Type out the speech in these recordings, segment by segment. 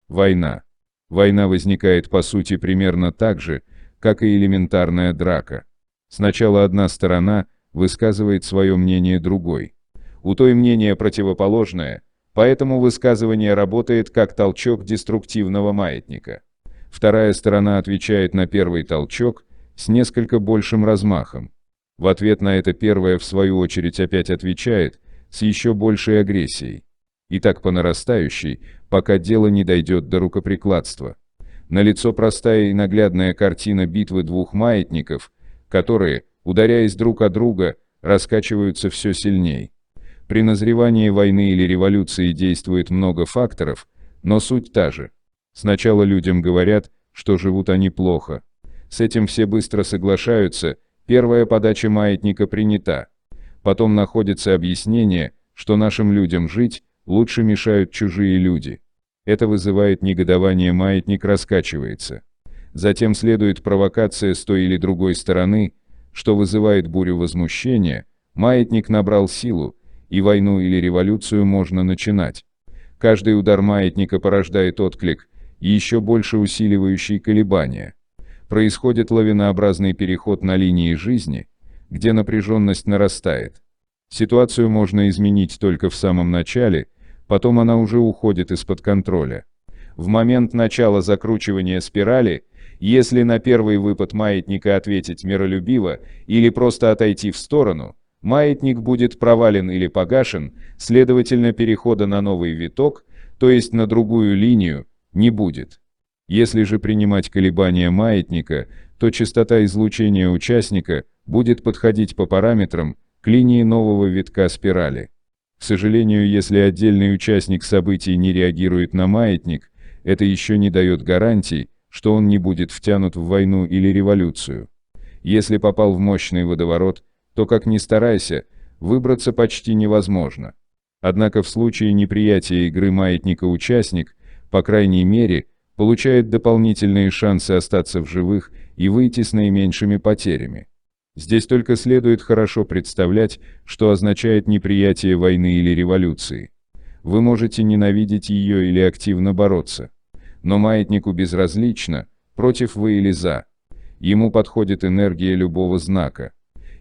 Война. Война возникает по сути примерно так же, как и элементарная драка. Сначала одна сторона высказывает свое мнение другой. У той мнение противоположное, поэтому высказывание работает как толчок деструктивного маятника. Вторая сторона отвечает на первый толчок с несколько большим размахом. В ответ на это первая в свою очередь опять отвечает с еще большей агрессией. И так по нарастающей, пока дело не дойдет до рукоприкладства. Налицо простая и наглядная картина битвы двух маятников, которые, ударяясь друг о друга, раскачиваются все сильней. При назревании войны или революции действует много факторов, но суть та же. Сначала людям говорят, что живут они плохо. С этим все быстро соглашаются, первая подача маятника принята. Потом находится объяснение, что нашим людям жить лучше мешают чужие люди. Это вызывает негодование, маятник раскачивается. Затем следует провокация с той или другой стороны, что вызывает бурю возмущения, маятник набрал силу, и войну или революцию можно начинать. Каждый удар маятника порождает отклик, еще больше усиливающий колебания. Происходит лавинообразный переход на линии жизни, где напряженность нарастает. Ситуацию можно изменить только в самом начале, потом она уже уходит из-под контроля. В момент начала закручивания спирали, если на первый выпад маятника ответить миролюбиво или просто отойти в сторону, маятник будет провален или погашен, следовательно перехода на новый виток, то есть на другую линию, не будет. Если же принимать колебания маятника, то частота излучения участника будет подходить по параметрам к линии нового витка спирали. К сожалению, если отдельный участник событий не реагирует на маятник, это еще не дает гарантий, что он не будет втянут в войну или революцию. Если попал в мощный водоворот, то как ни старайся, выбраться почти невозможно. Однако в случае неприятия игры маятника участник, по крайней мере, получает дополнительные шансы остаться в живых и выйти с наименьшими потерями. Здесь только следует хорошо представлять, что означает неприятие войны или революции. Вы можете ненавидеть ее или активно бороться. Но маятнику безразлично, против вы или за. Ему подходит энергия любого знака.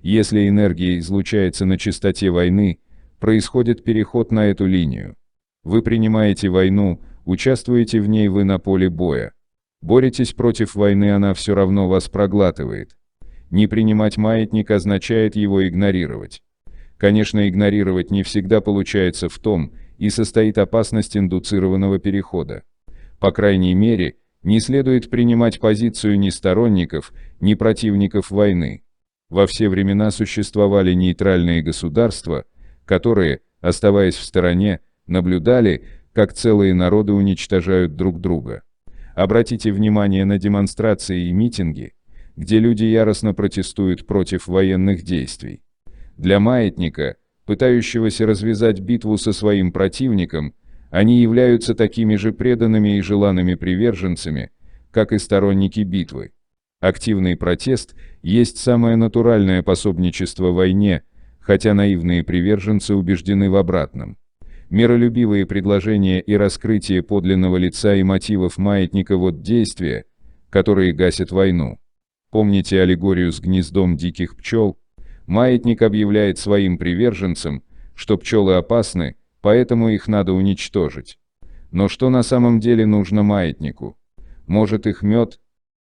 Если энергия излучается на частоте войны, происходит переход на эту линию. Вы принимаете войну, участвуете в ней вы на поле боя. Боретесь против войны, она все равно вас проглатывает. Не принимать маятник означает его игнорировать. Конечно, игнорировать не всегда получается, в том и состоит опасность индуцированного перехода. По крайней мере, не следует принимать позицию ни сторонников, ни противников войны. Во все времена существовали нейтральные государства, которые, оставаясь в стороне, наблюдали, как целые народы уничтожают друг друга. Обратите внимание на демонстрации и митинги, где люди яростно протестуют против военных действий. Для маятника, пытающегося развязать битву со своим противником, они являются такими же преданными и желанными приверженцами, как и сторонники битвы. Активный протест есть самое натуральное пособничество войне, хотя наивные приверженцы убеждены в обратном. Миролюбивые предложения и раскрытие подлинного лица и мотивов маятника – вот действия, которые гасят войну. Помните аллегорию с гнездом диких пчел? Маятник объявляет своим приверженцам, что пчелы опасны, поэтому их надо уничтожить. Но что на самом деле нужно маятнику? Может, их мед,